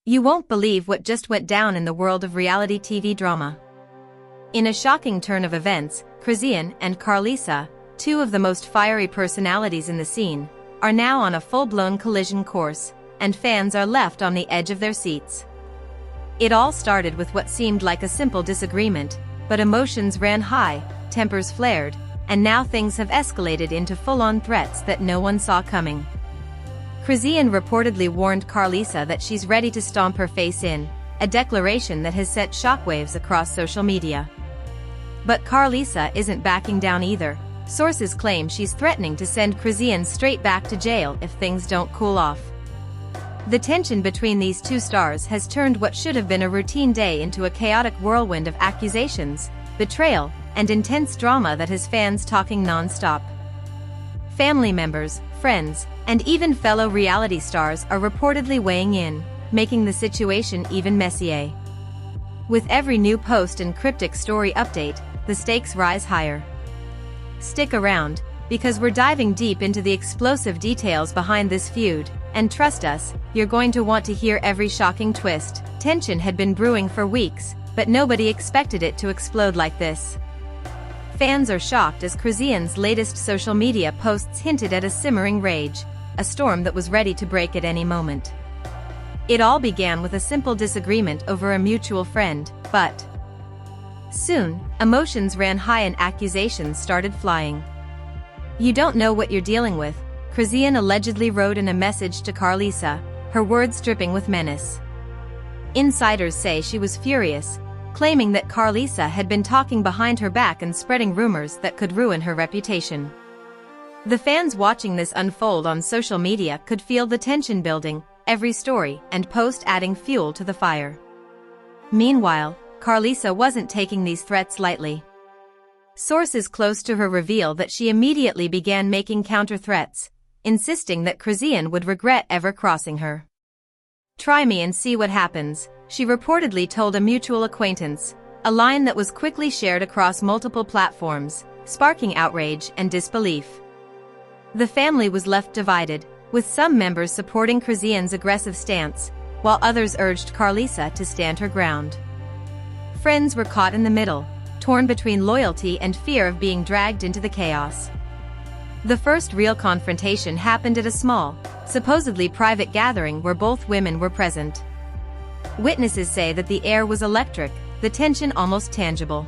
You won't believe what just went down in the world of reality TV drama. In a shocking turn of events, Chrisean and Karlissa, two of the most fiery personalities in the scene, are now on a full-blown collision course, and fans are left on the edge of their seats. It all started with what seemed like a simple disagreement, but emotions ran high, tempers flared, and now things have escalated into full-on threats that no one saw coming. Chrisean reportedly warned Karlissa that she's ready to stomp her face in, a declaration that has sent shockwaves across social media. But Karlissa isn't backing down either. Sources claim she's threatening to send Chrisean straight back to jail if things don't cool off. The tension between these two stars has turned what should have been a routine day into a chaotic whirlwind of accusations, betrayal, and intense drama that has fans talking non-stop. Family members, friends, and even fellow reality stars are reportedly weighing in, making the situation even messier. With every new post and cryptic story update, the stakes rise higher. Stick around, because we're diving deep into the explosive details behind this feud, and trust us, you're going to want to hear every shocking twist. Tension had been brewing for weeks, but nobody expected it to explode like this. Fans are shocked as Chrisean's latest social media posts hinted at a simmering rage, a storm that was ready to break at any moment. It all began with a simple disagreement over a mutual friend, but soon, emotions ran high and accusations started flying. "You don't know what you're dealing with," Chrisean allegedly wrote in a message to Karlissa, her words dripping with menace. Insiders say she was furious, claiming that Karlissa had been talking behind her back and spreading rumors that could ruin her reputation. The fans watching this unfold on social media could feel the tension building, every story and post adding fuel to the fire. Meanwhile, Karlissa wasn't taking these threats lightly. Sources close to her reveal that she immediately began making counter-threats, insisting that Chrisean would regret ever crossing her. "Try me and see what happens," she reportedly told a mutual acquaintance, a line that was quickly shared across multiple platforms, sparking outrage and disbelief. The family was left divided, with some members supporting Chrisean's aggressive stance, while others urged Karlissa to stand her ground. Friends were caught in the middle, torn between loyalty and fear of being dragged into the chaos. The first real confrontation happened at a small, supposedly private gathering where both women were present. Witnesses say that the air was electric, the tension almost tangible.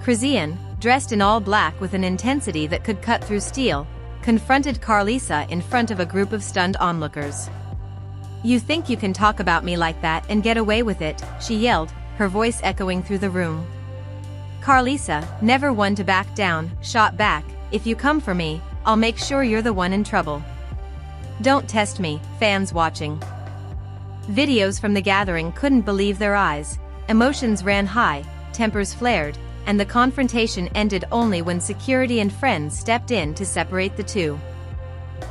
Chrisean, dressed in all black with an intensity that could cut through steel, confronted Karlissa in front of a group of stunned onlookers. "You think you can talk about me like that and get away with it?" she yelled, her voice echoing through the room. Karlissa, never one to back down, shot back, "If you come for me, I'll make sure you're the one in trouble. Don't test me," fans watching. Videos from the gathering couldn't believe their eyes. Emotions ran high, tempers flared, and the confrontation ended only when security and friends stepped in to separate the two.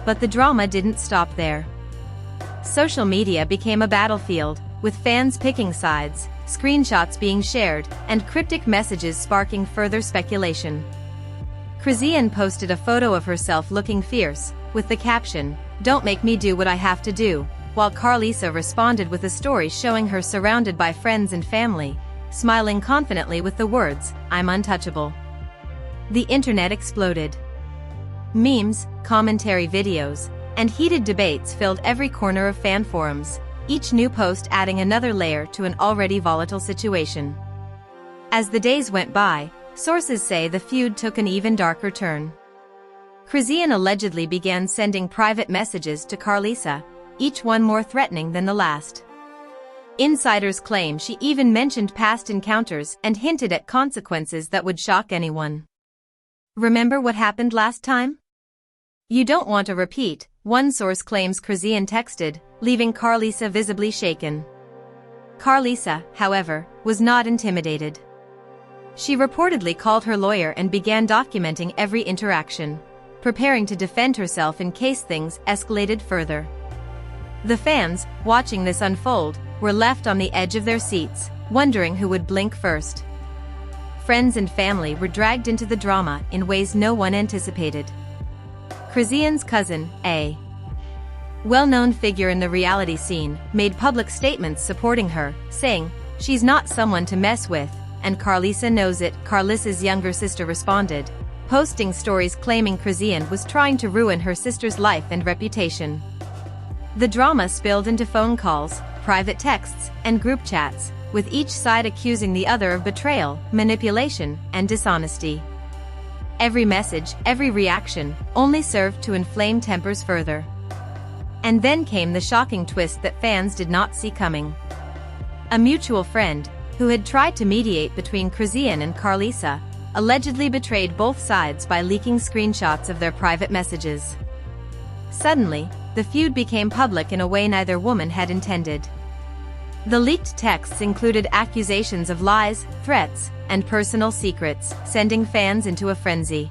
But the drama didn't stop there. Social media became a battlefield, with fans picking sides, screenshots being shared, and cryptic messages sparking further speculation. Chrisean posted a photo of herself looking fierce, with the caption, "Don't make me do what I have to do," while Karlissa responded with a story showing her surrounded by friends and family, smiling confidently with the words, "I'm untouchable." The internet exploded. Memes, commentary videos, and heated debates filled every corner of fan forums, each new post adding another layer to an already volatile situation. As the days went by, sources say the feud took an even darker turn. Chrisean allegedly began sending private messages to Karlissa, each one more threatening than the last. Insiders claim she even mentioned past encounters and hinted at consequences that would shock anyone. "Remember what happened last time? You don't want a repeat," one source claims Chrisean texted, leaving Karlissa visibly shaken. Karlissa, however, was not intimidated. She reportedly called her lawyer and began documenting every interaction, preparing to defend herself in case things escalated further. The fans, watching this unfold, were left on the edge of their seats, wondering who would blink first. Friends and family were dragged into the drama in ways no one anticipated. Chrisean's cousin, A. well-known figure in the reality scene, made public statements supporting her, saying, "She's not someone to mess with, and Karlissa knows it." Karlissa's younger sister responded, posting stories claiming Chrisean was trying to ruin her sister's life and reputation. The drama spilled into phone calls, private texts, and group chats, with each side accusing the other of betrayal, manipulation, and dishonesty. Every message, every reaction, only served to inflame tempers further. And then came the shocking twist that fans did not see coming. A mutual friend, who had tried to mediate between Chrisean and Karlissa, allegedly betrayed both sides by leaking screenshots of their private messages. Suddenly, the feud became public in a way neither woman had intended. The leaked texts included accusations of lies, threats, and personal secrets, sending fans into a frenzy.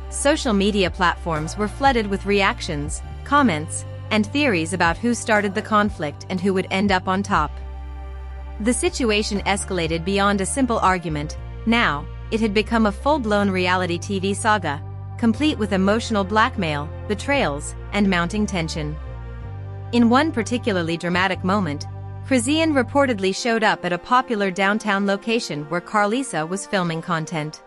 Social media platforms were flooded with reactions, comments, and theories about who started the conflict and who would end up on top. The situation escalated beyond a simple argument. Now, it had become a full-blown reality TV saga, complete with emotional blackmail, betrayals, and mounting tension. In one particularly dramatic moment, Chrisean reportedly showed up at a popular downtown location where Karlissa was filming content.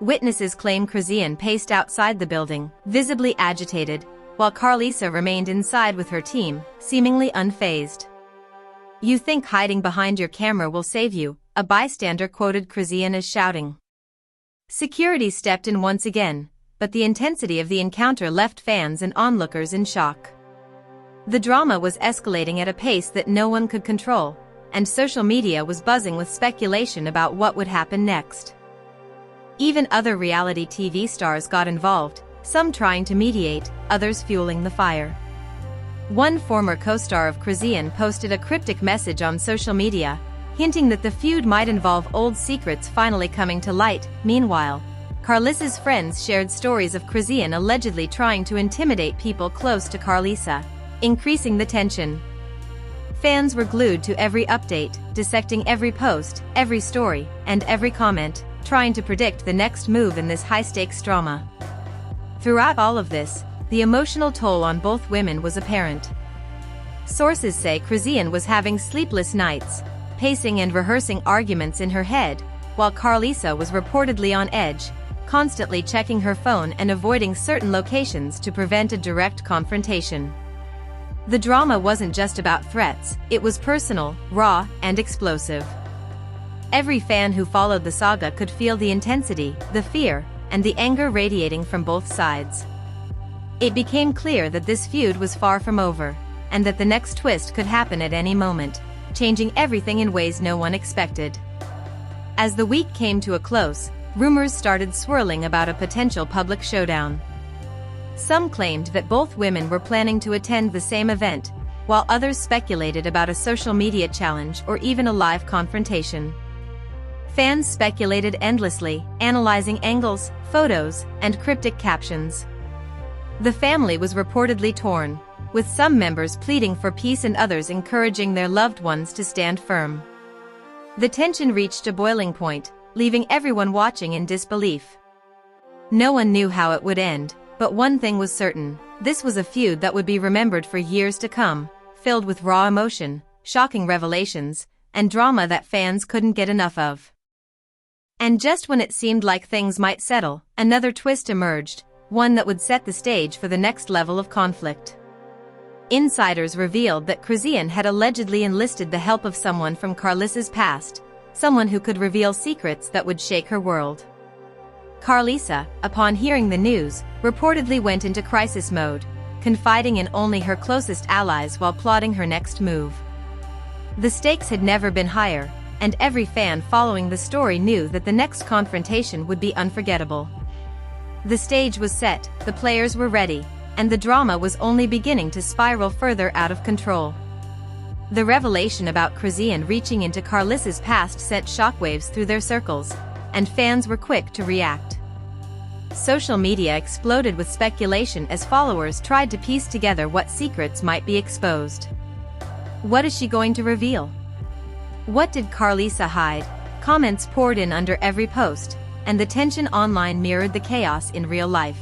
Witnesses claim Chrisean paced outside the building, visibly agitated, while Karlissa remained inside with her team, seemingly unfazed. "You think hiding behind your camera will save you," a bystander quoted Chrisean as shouting. Security stepped in once again, but the intensity of the encounter left fans and onlookers in shock. The drama was escalating at a pace that no one could control, and social media was buzzing with speculation about what would happen next. Even other reality TV stars got involved, some trying to mediate, others fueling the fire. One former co-star of Chrisean posted a cryptic message on social media, hinting that the feud might involve old secrets finally coming to light. Meanwhile, Karlissa's friends shared stories of Chrisean allegedly trying to intimidate people close to Karlissa, increasing the tension. Fans were glued to every update, dissecting every post, every story, and every comment, trying to predict the next move in this high-stakes drama. Throughout all of this, the emotional toll on both women was apparent. Sources say Chrisean was having sleepless nights, pacing and rehearsing arguments in her head, while Karlissa was reportedly on edge, constantly checking her phone and avoiding certain locations to prevent a direct confrontation. The drama wasn't just about threats, it was personal, raw, and explosive. Every fan who followed the saga could feel the intensity, the fear, and the anger radiating from both sides. It became clear that this feud was far from over, and that the next twist could happen at any moment, changing everything in ways no one expected. As the week came to a close, rumors started swirling about a potential public showdown. Some claimed that both women were planning to attend the same event, while others speculated about a social media challenge or even a live confrontation. Fans speculated endlessly, analyzing angles, photos, and cryptic captions. The family was reportedly torn, with some members pleading for peace and others encouraging their loved ones to stand firm. The tension reached a boiling point, leaving everyone watching in disbelief. No one knew how it would end, but one thing was certain: this was a feud that would be remembered for years to come, filled with raw emotion, shocking revelations, and drama that fans couldn't get enough of. And just when it seemed like things might settle, another twist emerged, one that would set the stage for the next level of conflict. Insiders revealed that Chrisean had allegedly enlisted the help of someone from Karlissa's past, someone who could reveal secrets that would shake her world. Karlissa, upon hearing the news, reportedly went into crisis mode, confiding in only her closest allies while plotting her next move. The stakes had never been higher, and every fan following the story knew that the next confrontation would be unforgettable. The stage was set, the players were ready, and the drama was only beginning to spiral further out of control. The revelation about Chrisean reaching into Karlissa's past sent shockwaves through their circles, and fans were quick to react. Social media exploded with speculation as followers tried to piece together what secrets might be exposed. What is she going to reveal? What did Karlissa hide? Comments poured in under every post, and the tension online mirrored the chaos in real life.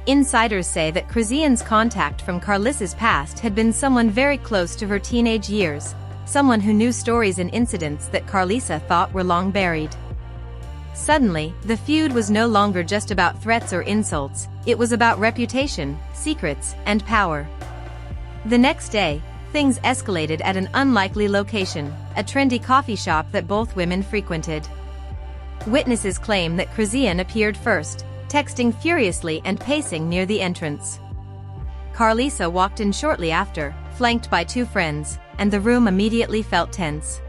Insiders say that Chrisean's contact from Karlissa's past had been someone very close to her teenage years, someone who knew stories and incidents that Karlissa thought were long buried. Suddenly, the feud was no longer just about threats or insults, it was about reputation, secrets, and power. The next day, things escalated at an unlikely location, a trendy coffee shop that both women frequented. Witnesses claim that Chrisean appeared first, texting furiously and pacing near the entrance. Karlissa walked in shortly after, flanked by two friends, and the room immediately felt tense.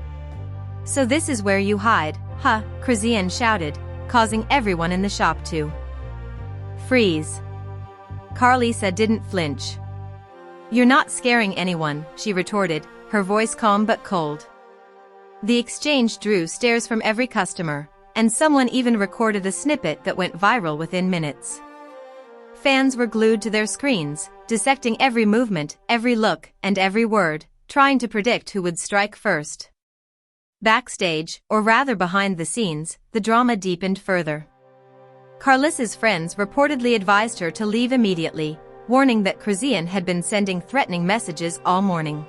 "So this is where you hide, huh?" Chrisean shouted, causing everyone in the shop to freeze. Karlissa didn't flinch. "You're not scaring anyone," she retorted, her voice calm but cold. The exchange drew stares from every customer, and someone even recorded a snippet that went viral within minutes. Fans were glued to their screens, dissecting every movement, every look, and every word, trying to predict who would strike first. Backstage, or rather behind the scenes, the drama deepened further. Karlissa's friends reportedly advised her to leave immediately, warning that Chrisean had been sending threatening messages all morning.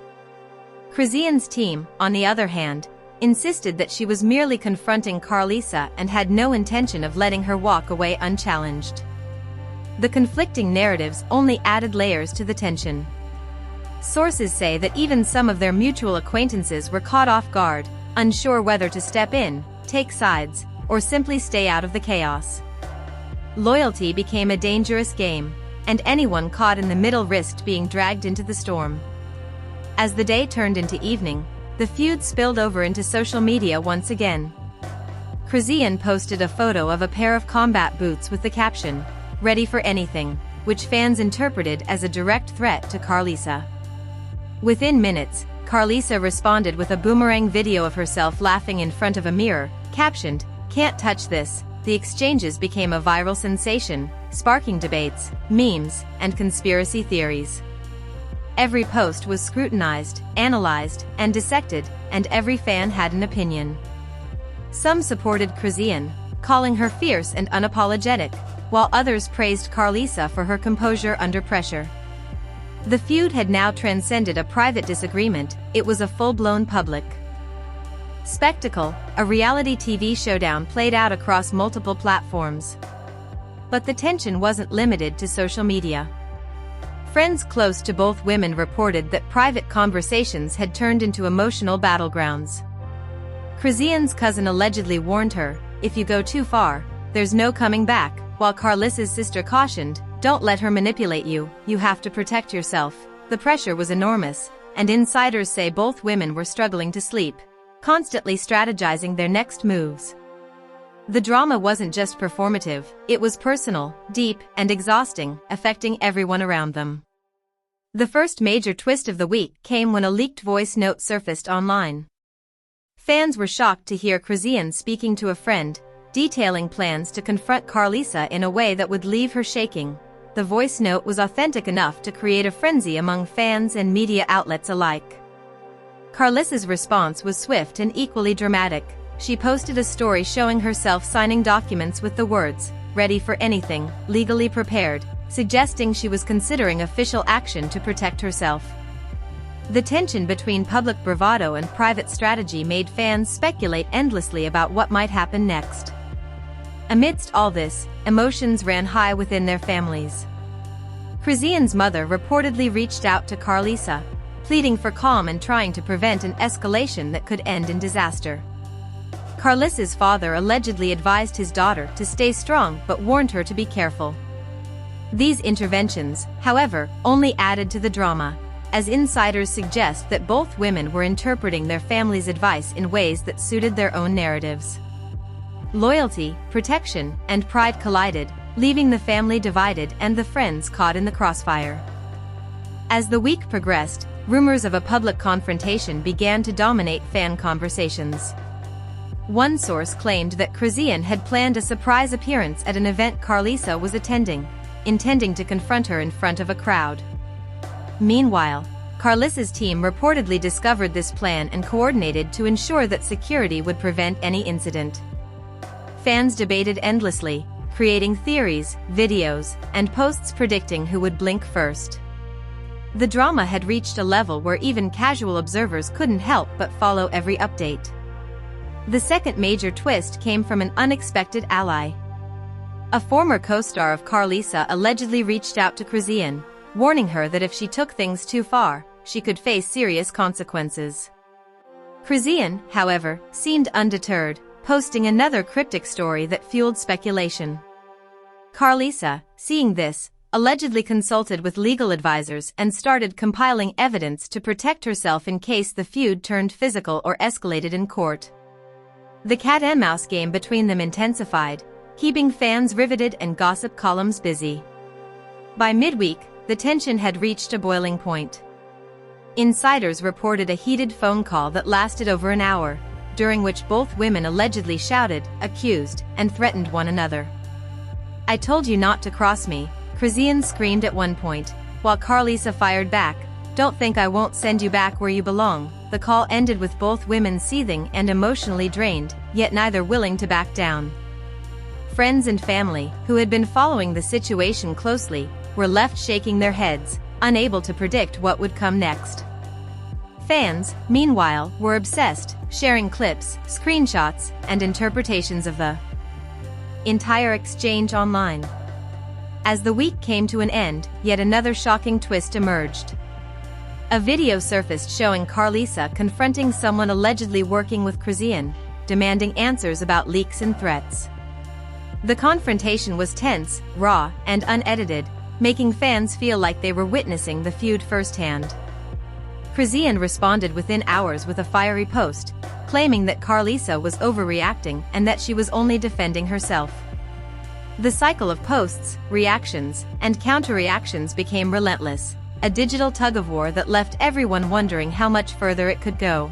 Chrisean's team, on the other hand, insisted that she was merely confronting Karlissa and had no intention of letting her walk away unchallenged. The conflicting narratives only added layers to the tension. Sources say that even some of their mutual acquaintances were caught off guard, unsure whether to step in, take sides, or simply stay out of the chaos. Loyalty became a dangerous game, and anyone caught in the middle risked being dragged into the storm. As the day turned into evening, the feud spilled over into social media once again. Chrisean posted a photo of a pair of combat boots with the caption, "Ready for anything," which fans interpreted as a direct threat to Karlissa. Within minutes, Karlissa responded with a boomerang video of herself laughing in front of a mirror, captioned, "Can't touch this." The exchanges became a viral sensation, sparking debates, memes, and conspiracy theories. Every post was scrutinized, analyzed, and dissected, and every fan had an opinion. Some supported Chrisean, calling her fierce and unapologetic, while others praised Karlissa for her composure under pressure. The feud had now transcended a private disagreement, it was a full-blown public spectacle. A reality TV showdown played out across multiple platforms. But the tension wasn't limited to social media. Friends close to both women reported that private conversations had turned into emotional battlegrounds. Chrisean's cousin allegedly warned her, "If you go too far, there's no coming back," while Karlissa's sister cautioned, "Don't let her manipulate you, you have to protect yourself." The pressure was enormous, and insiders say both women were struggling to sleep, constantly strategizing their next moves. The drama wasn't just performative, it was personal, deep, and exhausting, affecting everyone around them. The first major twist of the week came when a leaked voice note surfaced online. Fans were shocked to hear Chrisean speaking to a friend, detailing plans to confront Karlissa in a way that would leave her shaking. The voice note was authentic enough to create a frenzy among fans and media outlets alike. Karlissa's response was swift and equally dramatic. She posted a story showing herself signing documents with the words, "Ready for anything, legally prepared," suggesting she was considering official action to protect herself. The tension between public bravado and private strategy made fans speculate endlessly about what might happen next. Amidst all this, emotions ran high within their families. Chrisean's mother reportedly reached out to Karlissa, pleading for calm and trying to prevent an escalation that could end in disaster. Karlissa's father allegedly advised his daughter to stay strong but warned her to be careful. These interventions, however, only added to the drama, as insiders suggest that both women were interpreting their family's advice in ways that suited their own narratives. Loyalty, protection, and pride collided, leaving the family divided and the friends caught in the crossfire. As the week progressed, rumors of a public confrontation began to dominate fan conversations. One source claimed that Chrisean had planned a surprise appearance at an event Karlissa was attending, intending to confront her in front of a crowd. Meanwhile, Karlissa's team reportedly discovered this plan and coordinated to ensure that security would prevent any incident. Fans debated endlessly, creating theories, videos, and posts predicting who would blink first. The drama had reached a level where even casual observers couldn't help but follow every update. The second major twist came from an unexpected ally. A former co-star of Karlissa allegedly reached out to Chrisean, warning her that if she took things too far, she could face serious consequences. Chrisean, however, seemed undeterred, posting another cryptic story that fueled speculation. Karlissa, seeing this, allegedly consulted with legal advisors and started compiling evidence to protect herself in case the feud turned physical or escalated in court. The cat-and-mouse game between them intensified, keeping fans riveted and gossip columns busy. By midweek, the tension had reached a boiling point. Insiders reported a heated phone call that lasted over an hour, during which both women allegedly shouted, accused, and threatened one another. "I told you not to cross me," Chrisean screamed at one point, while Karlissa fired back, "Don't think I won't send you back where you belong." The call ended with both women seething and emotionally drained, yet neither willing to back down. Friends and family, who had been following the situation closely, were left shaking their heads, unable to predict what would come next. Fans, meanwhile, were obsessed, sharing clips, screenshots, and interpretations of the entire exchange online. As the week came to an end, yet another shocking twist emerged. A video surfaced showing Karlissa confronting someone allegedly working with Chrisean, demanding answers about leaks and threats. The confrontation was tense, raw, and unedited, making fans feel like they were witnessing the feud firsthand. Chrisean responded within hours with a fiery post, claiming that Karlissa was overreacting and that she was only defending herself. The cycle of posts, reactions, and counter-reactions became relentless, a digital tug-of-war that left everyone wondering how much further it could go.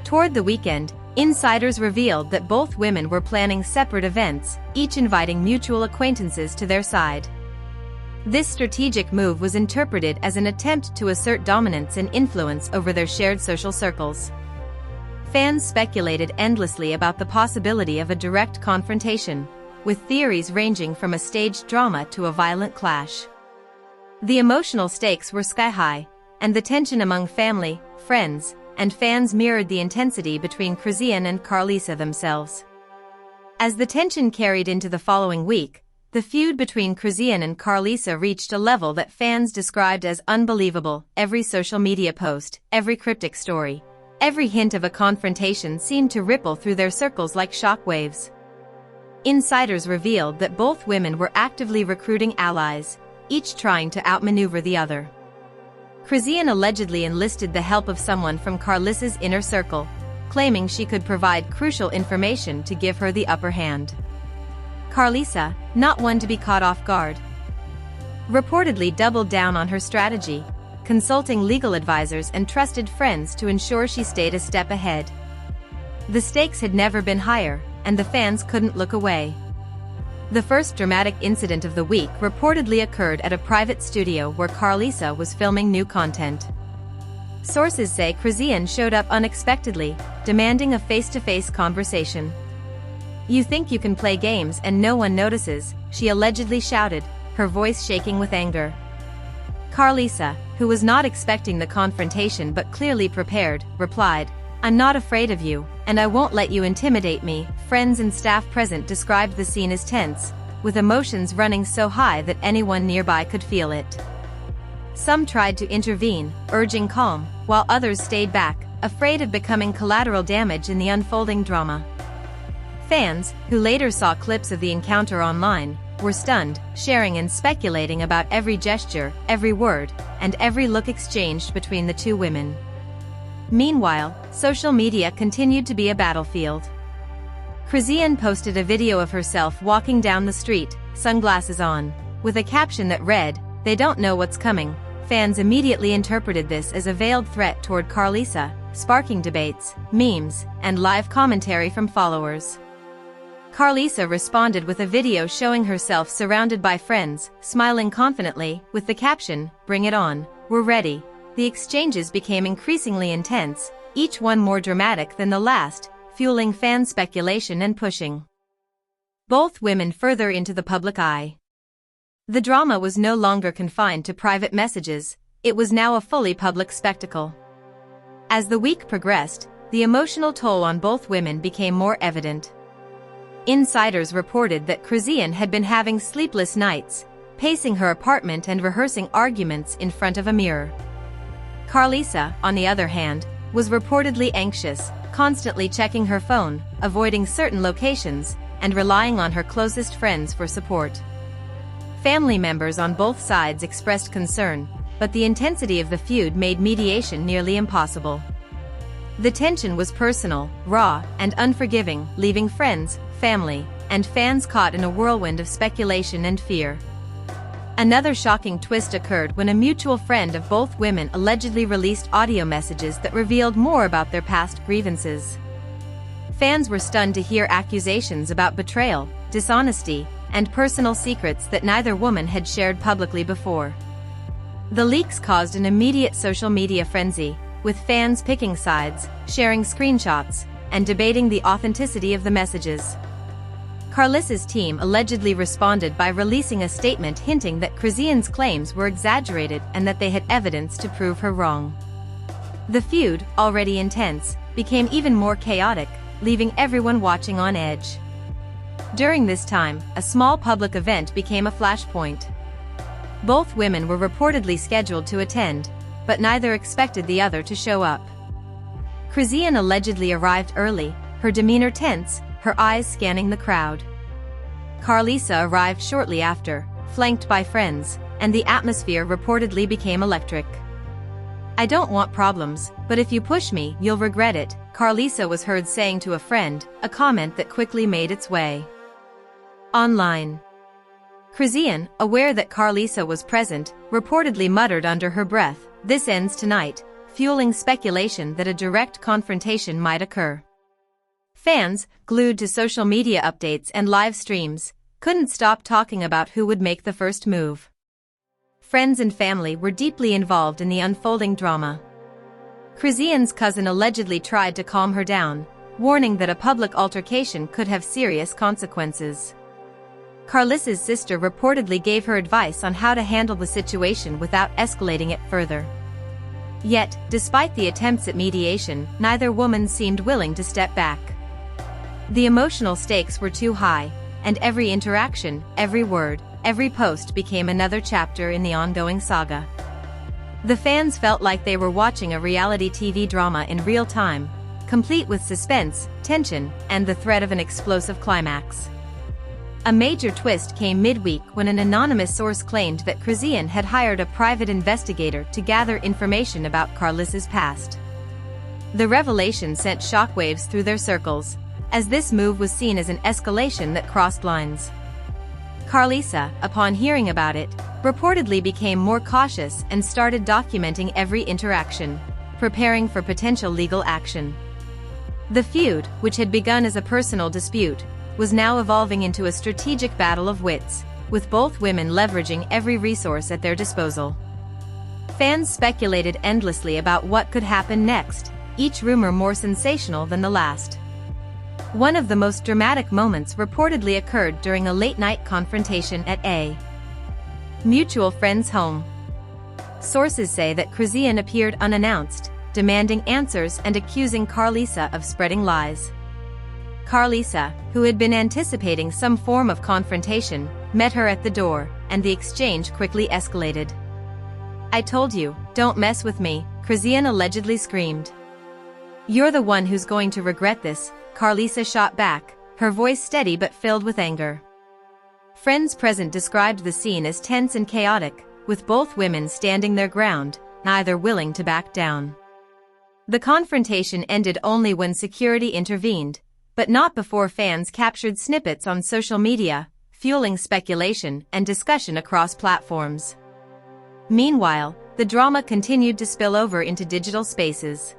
Toward the weekend, insiders revealed that both women were planning separate events, each inviting mutual acquaintances to their side. This strategic move was interpreted as an attempt to assert dominance and influence over their shared social circles. Fans speculated endlessly about the possibility of a direct confrontation, with theories ranging from a staged drama to a violent clash. The emotional stakes were sky-high, and the tension among family, friends, and fans mirrored the intensity between Chrisean and Karlissa themselves. As the tension carried into the following week, the feud between Chrisean and Karlissa reached a level that fans described as unbelievable. Every social media post, every cryptic story, every hint of a confrontation seemed to ripple through their circles like shockwaves. Insiders revealed that both women were actively recruiting allies, each trying to outmaneuver the other. Chrisean allegedly enlisted the help of someone from Karlissa's inner circle, claiming she could provide crucial information to give her the upper hand. Karlissa, not one to be caught off guard, reportedly doubled down on her strategy, consulting legal advisors and trusted friends to ensure she stayed a step ahead. The stakes had never been higher, and the fans couldn't look away. The first dramatic incident of the week reportedly occurred at a private studio where Karlissa was filming new content. Sources say Chrisean showed up unexpectedly, demanding a face-to-face conversation. "You think you can play games and no one notices," she allegedly shouted, her voice shaking with anger. Karlissa, who was not expecting the confrontation but clearly prepared, replied, "I'm not afraid of you, and I won't let you intimidate me." Friends and staff present described the scene as tense, with emotions running so high that anyone nearby could feel it. Some tried to intervene, urging calm, while others stayed back, afraid of becoming collateral damage in the unfolding drama. Fans, who later saw clips of the encounter online, were stunned, sharing and speculating about every gesture, every word, and every look exchanged between the two women. Meanwhile, social media continued to be a battlefield. Chrisean posted a video of herself walking down the street, sunglasses on, with a caption that read, "They don't know what's coming." Fans immediately interpreted this as a veiled threat toward Karlissa, sparking debates, memes, and live commentary from followers. Karlissa responded with a video showing herself surrounded by friends, smiling confidently, with the caption, "Bring it on, we're ready." The exchanges became increasingly intense, each one more dramatic than the last, fueling fan speculation and pushing both women further into the public eye. The drama was no longer confined to private messages, it was now a fully public spectacle. As the week progressed, the emotional toll on both women became more evident. Insiders reported that Chrisean had been having sleepless nights, pacing her apartment and rehearsing arguments in front of a mirror. Karlissa, on the other hand, was reportedly anxious, constantly checking her phone, avoiding certain locations, and relying on her closest friends for support. Family members on both sides expressed concern, but the intensity of the feud made mediation nearly impossible. The tension was personal, raw, and unforgiving, leaving friends, family, and fans caught in a whirlwind of speculation and fear. Another shocking twist occurred when a mutual friend of both women allegedly released audio messages that revealed more about their past grievances. Fans were stunned to hear accusations about betrayal, dishonesty, and personal secrets that neither woman had shared publicly before. The leaks caused an immediate social media frenzy, with fans picking sides, sharing screenshots, and debating the authenticity of the messages. Karlissa's team allegedly responded by releasing a statement hinting that Chrisean's claims were exaggerated and that they had evidence to prove her wrong. The feud, already intense, became even more chaotic, leaving everyone watching on edge. During this time, a small public event became a flashpoint. Both women were reportedly scheduled to attend, but neither expected the other to show up. Chrisean allegedly arrived early, her demeanor tense, her eyes scanning the crowd. Karlissa arrived shortly after, flanked by friends, and the atmosphere reportedly became electric. "I don't want problems, but if you push me, you'll regret it," Karlissa was heard saying to a friend, a comment that quickly made its way online. Chrisean, aware that Karlissa was present, reportedly muttered under her breath, "This ends tonight," fueling speculation that a direct confrontation might occur. Fans, glued to social media updates and live streams, couldn't stop talking about who would make the first move. Friends and family were deeply involved in the unfolding drama. Chrisean's cousin allegedly tried to calm her down, warning that a public altercation could have serious consequences. Karlissa's sister reportedly gave her advice on how to handle the situation without escalating it further. Yet, despite the attempts at mediation, neither woman seemed willing to step back. The emotional stakes were too high, and every interaction, every word, every post became another chapter in the ongoing saga. The fans felt like they were watching a reality TV drama in real time, complete with suspense, tension, and the threat of an explosive climax. A major twist came midweek when an anonymous source claimed that Chrisean had hired a private investigator to gather information about Karlissa's past. The revelation sent shockwaves through their circles, as this move was seen as an escalation that crossed lines. Karlissa, upon hearing about it, reportedly became more cautious and started documenting every interaction, preparing for potential legal action. The feud, which had begun as a personal dispute, was now evolving into a strategic battle of wits, with both women leveraging every resource at their disposal. Fans speculated endlessly about what could happen next, each rumor more sensational than the last. One of the most dramatic moments reportedly occurred during a late-night confrontation at a mutual friend's home. Sources say that Chrisean appeared unannounced, demanding answers and accusing Karlissa of spreading lies. Karlissa, who had been anticipating some form of confrontation, met her at the door, and the exchange quickly escalated. "I told you, don't mess with me," Chrisean allegedly screamed. "You're the one who's going to regret this," Karlissa shot back, her voice steady but filled with anger. Friends present described the scene as tense and chaotic, with both women standing their ground, neither willing to back down. The confrontation ended only when security intervened, but not before fans captured snippets on social media, fueling speculation and discussion across platforms. Meanwhile, the drama continued to spill over into digital spaces.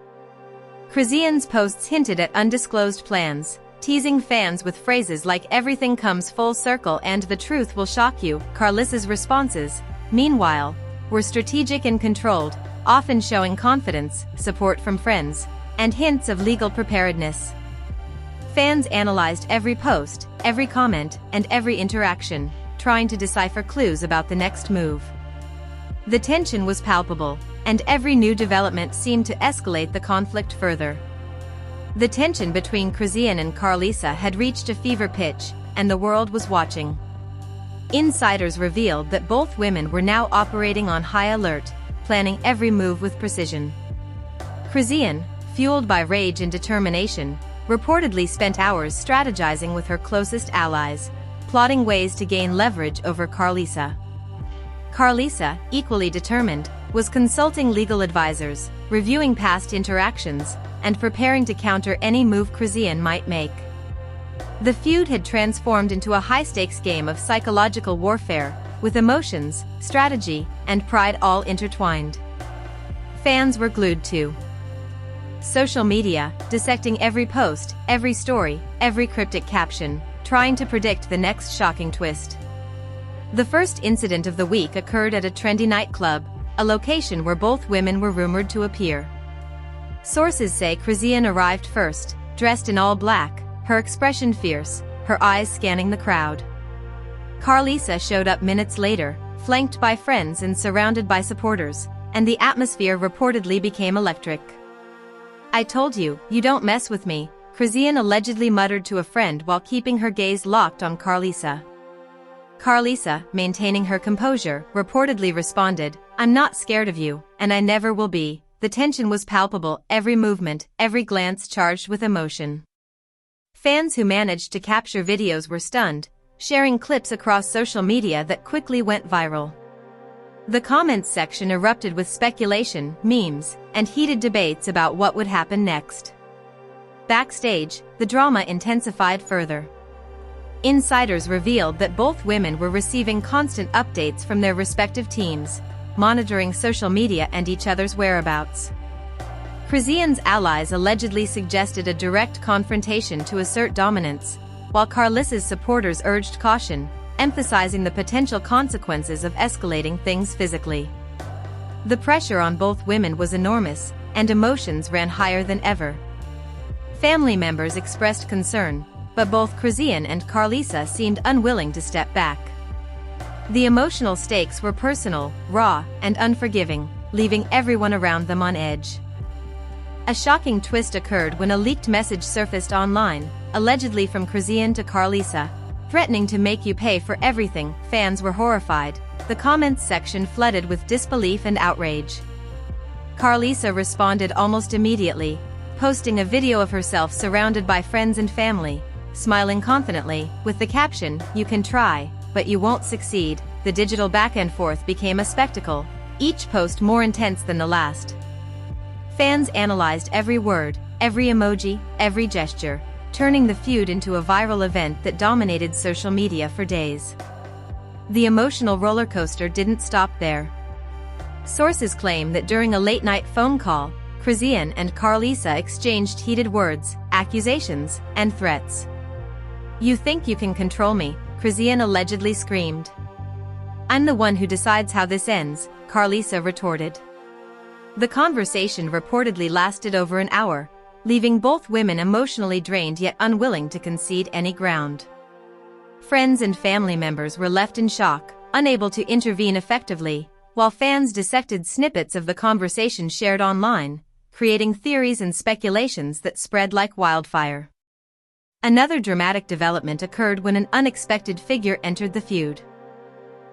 Chrisean's posts hinted at undisclosed plans, teasing fans with phrases like "everything comes full circle" and "the truth will shock you." Karlissa's responses, meanwhile, were strategic and controlled, often showing confidence, support from friends, and hints of legal preparedness. Fans analyzed every post, every comment, and every interaction, trying to decipher clues about the next move. The tension was palpable, and every new development seemed to escalate the conflict further. The tension between Chrisean and Karlissa had reached a fever pitch, and the world was watching. Insiders revealed that both women were now operating on high alert, planning every move with precision. Chrisean, fueled by rage and determination, reportedly spent hours strategizing with her closest allies, plotting ways to gain leverage over Karlissa. Karlissa, equally determined, was consulting legal advisors, reviewing past interactions, and preparing to counter any move Chrisean might make. The feud had transformed into a high-stakes game of psychological warfare, with emotions, strategy, and pride all intertwined. Fans were glued to social media, dissecting every post, every story, every cryptic caption, trying to predict the next shocking twist. The first incident of the week occurred at a trendy nightclub, a location where both women were rumored to appear. Sources say Chrisean arrived first, dressed in all black, her expression fierce, her eyes scanning the crowd. Karlissa showed up minutes later, flanked by friends and surrounded by supporters, and the atmosphere reportedly became electric. "I told you, you don't mess with me," Chrisean allegedly muttered to a friend while keeping her gaze locked on Karlissa. Karlissa, maintaining her composure, reportedly responded, "I'm not scared of you, and I never will be." The tension was palpable, every movement, every glance charged with emotion. Fans who managed to capture videos were stunned, sharing clips across social media that quickly went viral. The comments section erupted with speculation, memes, and heated debates about what would happen next. Backstage, the drama intensified further. Insiders revealed that both women were receiving constant updates from their respective teams, monitoring social media and each other's whereabouts. Chrisean's allies allegedly suggested a direct confrontation to assert dominance, while Karlissa's supporters urged caution, emphasizing the potential consequences of escalating things physically. The pressure on both women was enormous, and emotions ran higher than ever. Family members expressed concern, but both Chrisean and Karlissa seemed unwilling to step back. The emotional stakes were personal, raw, and unforgiving, leaving everyone around them on edge. A shocking twist occurred when a leaked message surfaced online, allegedly from Chrisean to Karlissa, threatening to make you pay for everything. Fans were horrified, the comments section flooded with disbelief and outrage. Karlissa responded almost immediately, posting a video of herself surrounded by friends and family, smiling confidently, with the caption, "You can try, but you won't succeed." The digital back and forth became a spectacle, each post more intense than the last. Fans analyzed every word, every emoji, every gesture, turning the feud into a viral event that dominated social media for days. The emotional roller coaster didn't stop there. Sources claim that during a late-night phone call, Chrisean and Karlissa exchanged heated words, accusations, and threats. "You think you can control me," Chrisean allegedly screamed. "I'm the one who decides how this ends," Karlissa retorted. The conversation reportedly lasted over an hour, leaving both women emotionally drained yet unwilling to concede any ground. Friends and family members were left in shock, unable to intervene effectively, while fans dissected snippets of the conversation shared online, creating theories and speculations that spread like wildfire. Another dramatic development occurred when an unexpected figure entered the feud.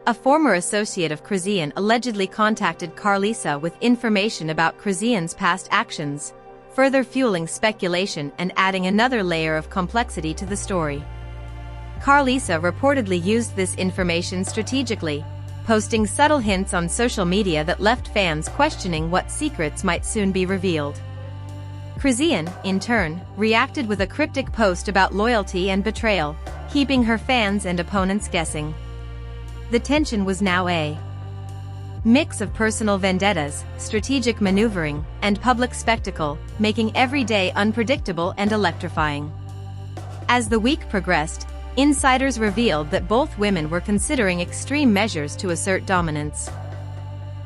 A former associate of Chrisean allegedly contacted Karlissa with information about Chrisean's past actions, further fueling speculation and adding another layer of complexity to the story. Karlissa reportedly used this information strategically, posting subtle hints on social media that left fans questioning what secrets might soon be revealed. Chrisean, in turn, reacted with a cryptic post about loyalty and betrayal, keeping her fans and opponents guessing. The tension was now a mix of personal vendettas, strategic maneuvering, and public spectacle, making every day unpredictable and electrifying. As the week progressed, insiders revealed that both women were considering extreme measures to assert dominance.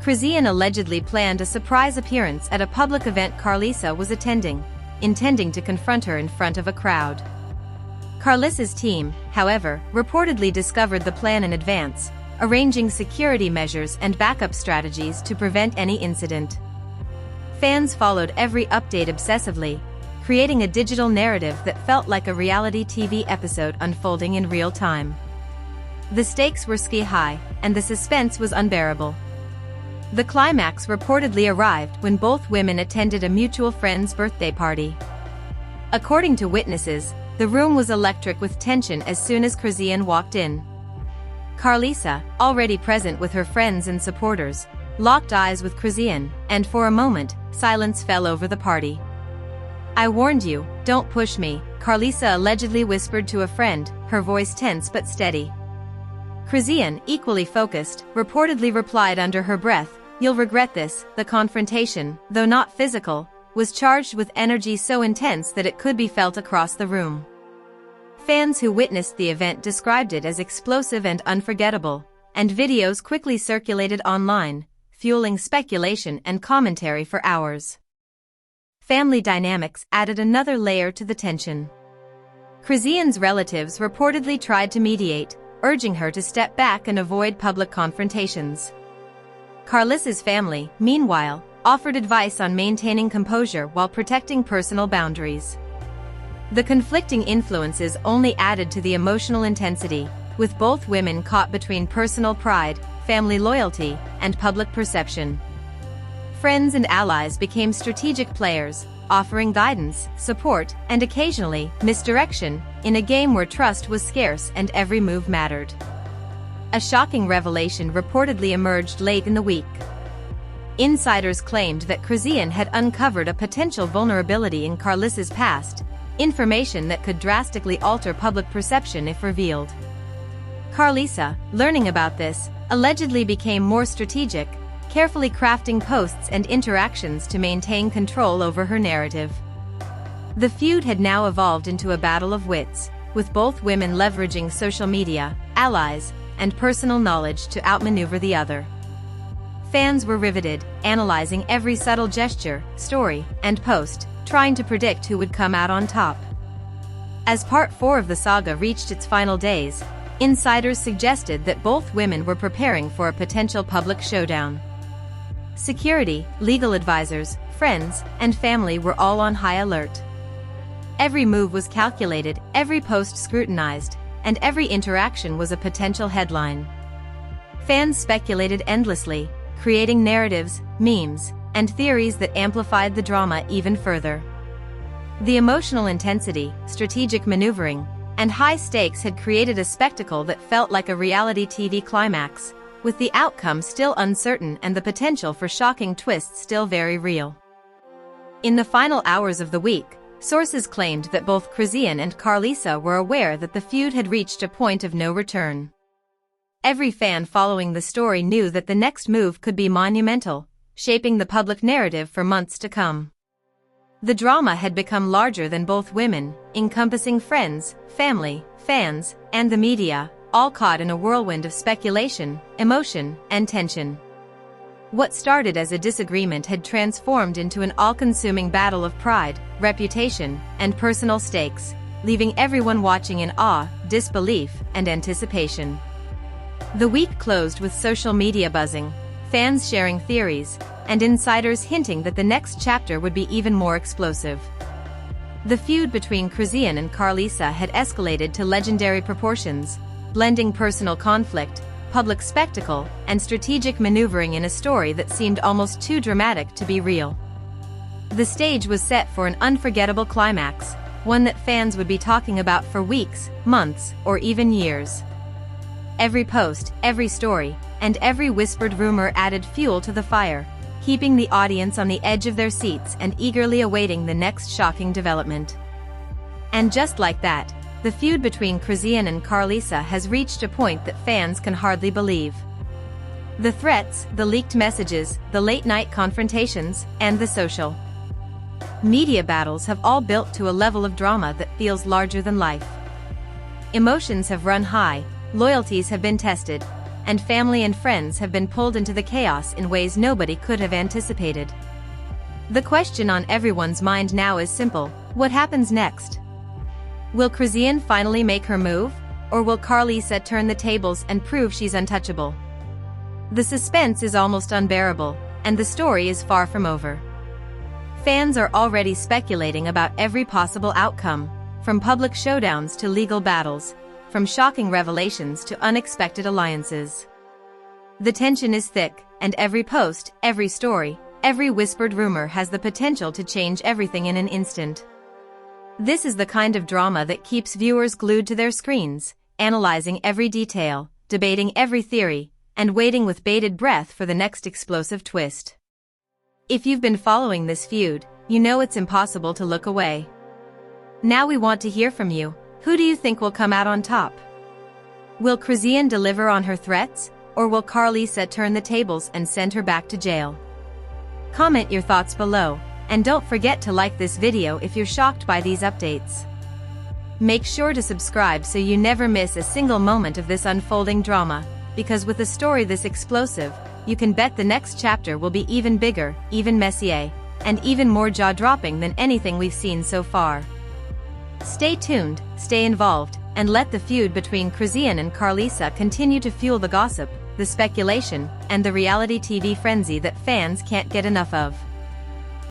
Chrisean allegedly planned a surprise appearance at a public event Karlissa was attending, intending to confront her in front of a crowd. Karlissa's team, however, reportedly discovered the plan in advance, arranging security measures and backup strategies to prevent any incident. Fans followed every update obsessively, creating a digital narrative that felt like a reality TV episode unfolding in real time. The stakes were sky-high, and the suspense was unbearable. The climax reportedly arrived when both women attended a mutual friend's birthday party. According to witnesses, the room was electric with tension as soon as Chrisean walked in. Karlissa, already present with her friends and supporters, locked eyes with Chrisean, and for a moment, silence fell over the party. "I warned you, don't push me," Karlissa allegedly whispered to a friend, her voice tense but steady. Chrisean, equally focused, reportedly replied under her breath, "You'll regret this." The confrontation, though not physical, was charged with energy so intense that it could be felt across the room. Fans who witnessed the event described it as explosive and unforgettable, and videos quickly circulated online, fueling speculation and commentary for hours. Family dynamics added another layer to the tension. Chrisean's relatives reportedly tried to mediate, urging her to step back and avoid public confrontations. Karlissa's family, meanwhile, offered advice on maintaining composure while protecting personal boundaries. The conflicting influences only added to the emotional intensity, with both women caught between personal pride, family loyalty, and public perception. Friends and allies became strategic players, offering guidance, support, and occasionally, misdirection, in a game where trust was scarce and every move mattered. A shocking revelation reportedly emerged late in the week. Insiders claimed that Chrisean had uncovered a potential vulnerability in Karlissa's past, information that could drastically alter public perception if revealed. Karlissa, learning about this, allegedly became more strategic, carefully crafting posts and interactions to maintain control over her narrative. The feud had now evolved into a battle of wits, with both women leveraging social media, allies, and personal knowledge to outmaneuver the other. Fans were riveted, analyzing every subtle gesture, story, and post, trying to predict who would come out on top. As Part 4 of the saga reached its final days, insiders suggested that both women were preparing for a potential public showdown. Security, legal advisors, friends, and family were all on high alert. Every move was calculated, every post scrutinized, and every interaction was a potential headline. Fans speculated endlessly, creating narratives, memes, and theories that amplified the drama even further. The emotional intensity, strategic maneuvering, and high stakes had created a spectacle that felt like a reality TV climax, with the outcome still uncertain and the potential for shocking twists still very real. In the final hours of the week, sources claimed that both Chrisean and Karlissa were aware that the feud had reached a point of no return. Every fan following the story knew that the next move could be monumental, shaping the public narrative for months to come. The drama had become larger than both women, encompassing friends, family, fans, and the media, all caught in a whirlwind of speculation, emotion, and tension. What started as a disagreement had transformed into an all-consuming battle of pride, reputation, and personal stakes, leaving everyone watching in awe, disbelief, and anticipation. The week closed with social media buzzing, fans sharing theories, and insiders hinting that the next chapter would be even more explosive. The feud between Chrisean and Karlissa had escalated to legendary proportions, blending personal conflict, public spectacle, and strategic maneuvering in a story that seemed almost too dramatic to be real. The stage was set for an unforgettable climax, one that fans would be talking about for weeks, months, or even years. Every post, every story, and every whispered rumor added fuel to the fire, keeping the audience on the edge of their seats and eagerly awaiting the next shocking development. And just like that, the feud between Chrisean and Karlissa has reached a point that fans can hardly believe. The threats, the leaked messages, the late-night confrontations, and the social media battles have all built to a level of drama that feels larger than life. Emotions have run high, loyalties have been tested, and family and friends have been pulled into the chaos in ways nobody could have anticipated. The question on everyone's mind now is simple: what happens next? Will Chrisean finally make her move? Or will Karlissa turn the tables and prove she's untouchable? The suspense is almost unbearable, and the story is far from over. Fans are already speculating about every possible outcome, from public showdowns to legal battles, from shocking revelations to unexpected alliances. The tension is thick, and every post, every story, every whispered rumor has the potential to change everything in an instant. This is the kind of drama that keeps viewers glued to their screens, analyzing every detail, debating every theory, and waiting with bated breath for the next explosive twist. If you've been following this feud, you know it's impossible to look away. Now we want to hear from you. Who do you think will come out on top? Will Chrisean deliver on her threats, or will Karlissa turn the tables and send her back to jail? Comment your thoughts below, and don't forget to like this video if you're shocked by these updates. Make sure to subscribe so you never miss a single moment of this unfolding drama, because with a story this explosive, you can bet the next chapter will be even bigger, even messier, and even more jaw-dropping than anything we've seen so far. Stay tuned, stay involved, and let the feud between Chrisean and Karlissa continue to fuel the gossip, the speculation, and the reality TV frenzy that fans can't get enough of.